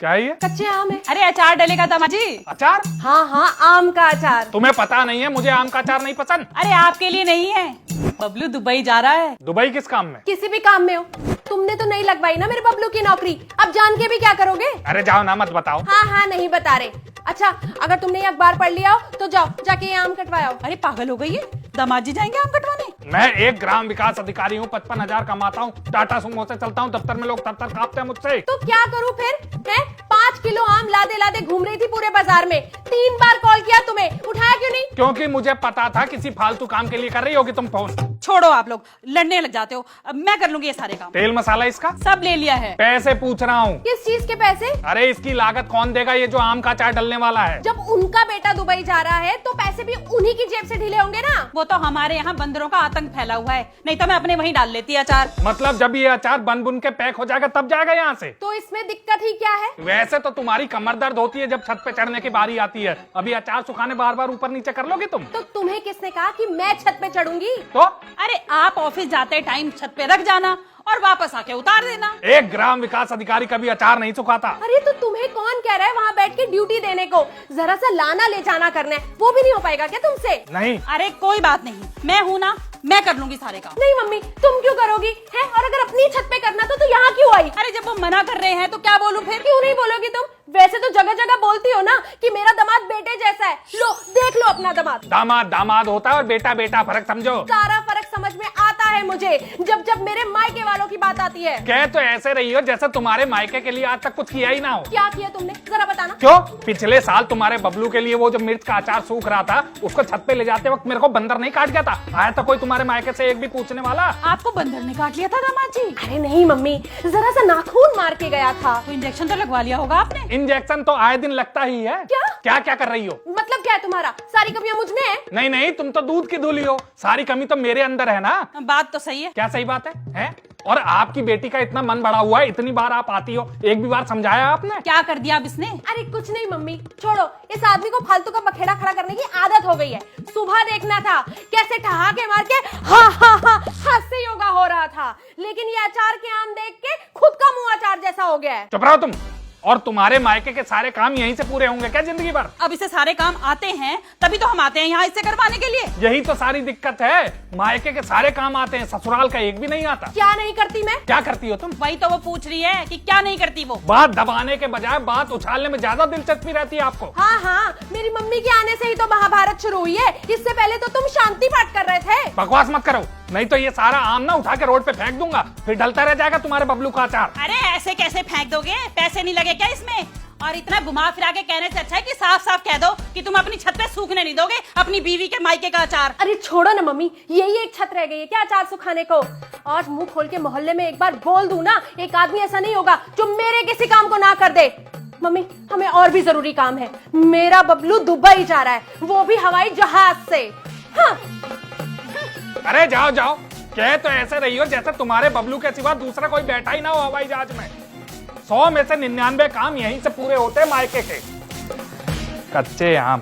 क्या है ये? कच्चे आम है। अरे अचार डलेगा दामाजी। अचार? हाँ हाँ, आम का अचार। तुम्हें पता नहीं है, मुझे आम का अचार नहीं पसंद। अरे आपके लिए नहीं है, बबलू दुबई जा रहा है। दुबई किस काम में? किसी भी काम में हो, तुमने तो नहीं लगवाई ना मेरे बबलू की नौकरी, अब जान के भी क्या करोगे? अरे जाओ ना, मत बताओ। हाँ हाँ, नहीं बता रहे। अच्छा, अगर तुमने ये अखबार पढ़ लिया हो तो जाओ जाके ये आम कटवाओ। अरे पागल हो गई है, दामाजी जाएंगे आम कटवाने? मैं एक ग्राम विकास अधिकारी हूँ, 55,000 कमाता हूँ, टाटा सुमो से चलता हूँ, दफ्तर में लोग तर कांपते हैं मुझसे। तो क्या करूँ फिर? है 5 किलो आम लादे लादे घूम रही थी पूरे बाजार में, 3 बार कॉल किया तुम्हें, उठाया क्यों नहीं? क्योंकि मुझे पता था किसी फालतू काम के लिए कर रही होगी तुम फोन। छोड़ो, आप लोग लड़ने लग जाते हो, अब मैं कर लूंगी ये सारे काम। तेल मसाला इसका सब ले लिया है। पैसे पूछ रहा हूँ। किस चीज के पैसे? अरे इसकी लागत कौन देगा, ये जो आम का अचार डलने वाला है? जब उनका बेटा दुबई जा रहा है तो पैसे भी उन्हीं की जेब से ढीले होंगे ना। वो तो हमारे यहाँ बंदरों का आतंक फैला हुआ है, नहीं तो मैं अपने वहीं डाल लेती अचार। मतलब जब ये अचार बन बुन के पैक हो जाएगा तब जाएगा यहाँ से? तो इसमें दिक्कत ही क्या है? वैसे तो तुम्हारी कमर दर्द होती है जब छत पे चढ़ने की बारी आती है, अभी अचार सुखाने बार बार ऊपर नीचे कर लोगे तुम? तो तुम्हें किसने कहा कि मैं छत पे चढ़ूंगी? तो अरे आप ऑफिस जाते टाइम छत पे रख जाना और वापस आके उतार देना। एक ग्राम विकास अधिकारी कभी अचार नहीं सुखाता। अरे तो तुम्हें कौन कह रहा है वहाँ बैठ के ड्यूटी देने को? जरा सा लाना ले जाना करना है, वो भी नहीं हो पाएगा क्या तुमसे? नहीं। अरे कोई बात नहीं, मैं हूँ ना, मैं कर लूंगी सारे काम। नहीं मम्मी, तुम क्यों करोगी? है, और अगर अपनी छत पे करना तो यहाँ क्यों आई? अरे जब वो मना कर रहे हैं तो क्या बोलूं फिर? क्यों नहीं बोलोगी तुम? वैसे तो जगह जगह बोलती हो ना कि मेरा दामाद बेटे जैसा है। लो देख लो अपना दामाद। दामाद दामाद होता है और बेटा बेटा, फर्क समझो। सारा फर्क समझ में आता है मुझे, जब जब मेरे मायके वालों की बात आती है। कह तो ऐसे रही हो जैसे तुम्हारे मायके के लिए आज तक कुछ किया ही ना हो। क्या किया तुमने, जरा बताना। क्यों? पिछले साल तुम्हारे बबलू के लिए वो जो मिर्च का अचार सूख रहा था, उसको छत पे ले जाते वक्त मेरे को बंदर नहीं काट गया था? आया था कोई तुम्हारे मायके से एक भी पूछने वाला? आपको बंदर ने काट लिया था दामाद जी? अरे नहीं मम्मी, जरा सा नाखून मार के गया था। तो इंजेक्शन तो लगवा लिया होगा आपने? इंजेक्शन तो आए दिन लगता ही है। क्या क्या कर रही हो? मतलब क्या है तुम्हारा? सारी कमियां मुझ में है? नहीं नहीं, तुम तो दूध की धुली हो, सारी कमी तो मेरे अंदर है ना। बात तो सही है। क्या सही बात है? और आपकी बेटी का इतना मन बड़ा हुआ है, इतनी बार आप आती हो, एक भी बार समझाया आपने? क्या कर दिया अब इसने? अरे कुछ नहीं मम्मी, छोड़ो। इस आदमी को फालतू का बखेड़ा खड़ा करने की आदत हो गई है। सुबह देखना था कैसे ठहाके मार के हास्य योगा हो रहा था, लेकिन ये अचार के आम देख के खुद का मुंह अचार जैसा हो गया है। चुप रहो तुम। और तुम्हारे मायके के सारे काम यहीं से पूरे होंगे क्या जिंदगी भर? अब इसे सारे काम आते हैं तभी तो हम आते हैं यहाँ इससे करवाने के लिए। यही तो सारी दिक्कत है, मायके के सारे काम आते हैं, ससुराल का एक भी नहीं आता। क्या नहीं करती मैं? क्या करती हो तुम? वही तो वो पूछ रही है कि क्या नहीं करती वो। बात दबाने के बजाय बात उछालने में ज्यादा दिलचस्पी रहती है आपको। हाँ हाँ, मेरी मम्मी के आने से ही तो महाभारत शुरू हुई है, इससे पहले तो तुम शांति पाठ कर रहे थे। बकवास मत करो, नहीं तो ये सारा आम ना उठा के रोड पे फेंक दूंगा, फिर डलता रह जाएगा तुम्हारे बबलू का अचार। अरे ऐसे कैसे फेंक दोगे? पैसे नहीं लगे क्या इसमें? और इतना घुमा फिरा के कहने से अच्छा है कि साफ साफ कह दो कि तुम अपनी छत पे सूखने नहीं दोगे अपनी बीवी के मायके का अचार। अरे छोड़ो ना मम्मी, यही एक छत रह गई है क्या अचार सुखाने को? आज मुंह खोल के मोहल्ले में एक बार बोल दूं ना, एक आदमी ऐसा नहीं होगा जो मेरे किसी काम को ना कर दे। मम्मी, हमें और भी जरूरी काम है। मेरा बबलू दुबई जा रहा है, वो भी हवाई जहाज से। हाँ। अरे जाओ जाओ, कह तो ऐसे रही हो जैसे तुम्हारे बबलू के सिवा दूसरा कोई बैठा ही ना हो हवाई जहाज में। 100 में से 99 काम यहीं से पूरे होते हैं मायके के। कच्चे आम।